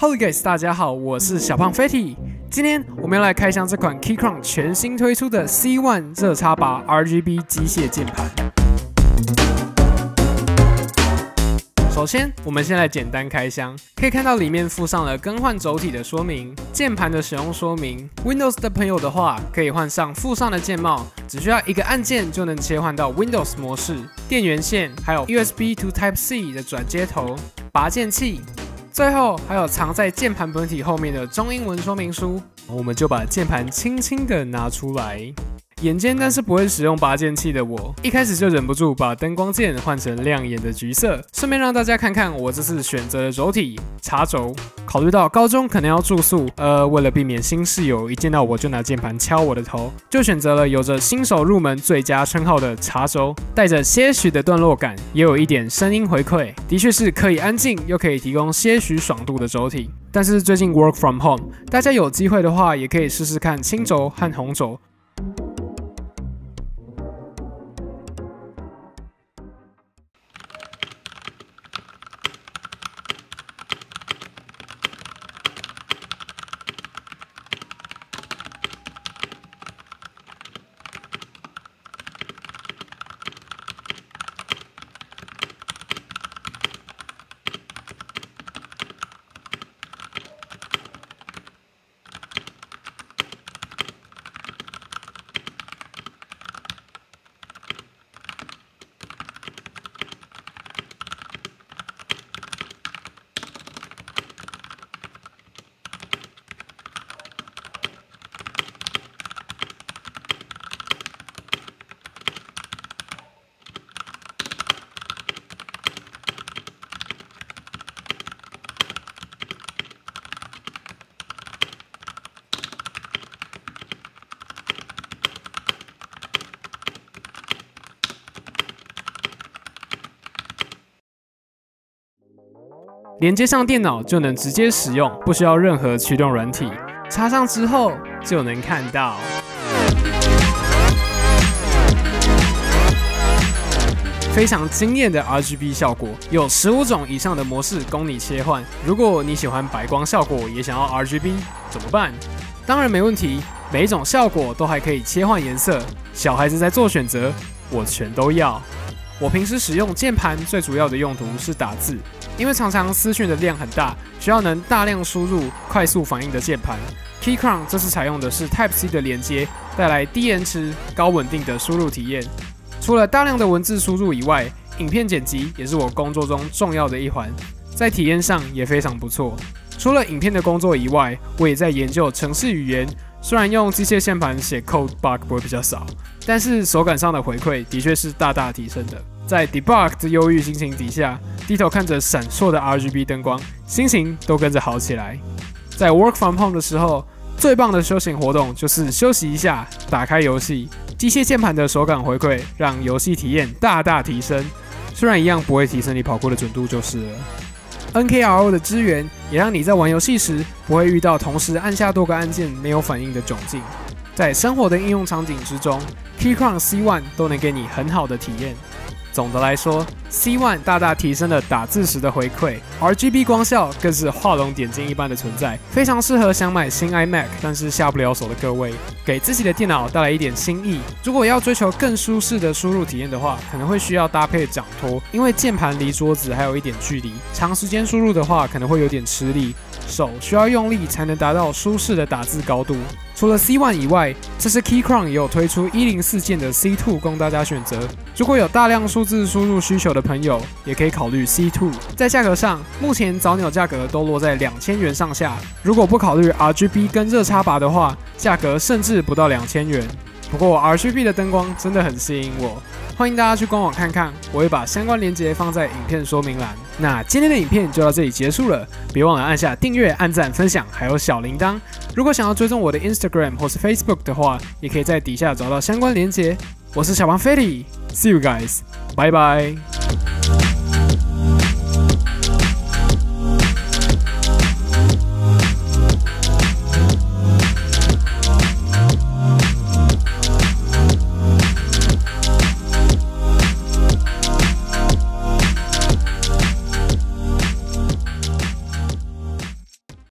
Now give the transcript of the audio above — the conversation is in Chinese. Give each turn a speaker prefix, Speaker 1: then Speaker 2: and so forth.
Speaker 1: Hello guys， 大家好，我是小胖 Fatty。今天我们要来开箱这款 Keychron 全新推出的 C1 热插拔 RGB 机械键盘。首先，我们先来简单开箱，可以看到里面附上了更换轴体的说明、键盘的使用说明。Windows 的朋友的话，可以换上附上的键帽，只需要一个按键就能切换到 Windows 模式。电源线，还有 USB to Type C 的转接头、拔键器。最后还有藏在键盘本体后面的中英文说明书，我们就把键盘轻轻的拿出来。眼尖但是不会使用拔键器的我，一开始就忍不住把灯光键换成亮眼的橘色，顺便让大家看看我这次选择的轴体茶轴。考虑到高中可能要住宿，为了避免新室友一见到我就拿键盘敲我的头，就选择了有着新手入门最佳称号的茶轴，带着些许的段落感，也有一点声音回馈，的确是可以安静又可以提供些许爽度的轴体。但是最近 work from home， 大家有机会的话也可以试试看青轴和红轴。连接上电脑就能直接使用，不需要任何驱动软体。插上之后就能看到非常惊艳的 RGB 效果，有15种以上的模式供你切换。如果你喜欢白光效果，也想要 RGB 怎么办？当然没问题，每一种效果都还可以切换颜色。小孩子在做选择，我全都要。我平时使用键盘最主要的用途是打字，因为常常私讯的量很大，需要能大量输入、快速反应的键盘。Keychron 这次采用的是 Type C 的连接，带来低延迟、高稳定的输入体验。除了大量的文字输入以外，影片剪辑也是我工作中重要的一环，在体验上也非常不错。除了影片的工作以外，我也在研究程式语言。虽然用机械键盘写 code bug 不会比较少，但是手感上的回馈的确是大大提升的。在 debug 的忧郁心情底下，低头看着闪烁的 RGB 灯光，心情都跟着好起来。在 work from home 的时候，最棒的休闲活动就是休息一下，打开游戏。机械键盘的手感回馈让游戏体验大大提升，虽然一样不会提升你跑酷的准度就是了。NKRO 的支援也让你在玩游戏时不会遇到同时按下多个按键没有反应的窘境。在生活的应用场景之中 ，Keychron C1 都能给你很好的体验。总的来说 ，C1 大大提升了打字时的回馈 ，RGB 光效更是画龙点睛一般的存在，非常适合想买新 iMac 但是下不了手的各位，给自己的电脑带来一点新意。如果要追求更舒适的输入体验的话，可能会需要搭配掌托，因为键盘离桌子还有一点距离，长时间输入的话可能会有点吃力，手需要用力才能达到舒适的打字高度。除了 C1 以外，这次 Keychron 也有推出104键的 C2 供大家选择。如果有大量数字输入需求的朋友，也可以考虑 C2。在价格上，目前早鸟价格都落在2000元上下。如果不考虑 RGB 跟热插拔的话，价格甚至不到2000元。不过 RGB 的灯光真的很吸引我，欢迎大家去官网看看，我会把相关链接放在影片说明栏。那今天的影片就到这里结束了，别忘了按下订阅、按赞、分享，还有小铃铛。如果想要追踪我的 Instagram 或是 Facebook 的话，也可以在底下找到相关链接。我是小胖 Fatty，See you guys， 拜拜。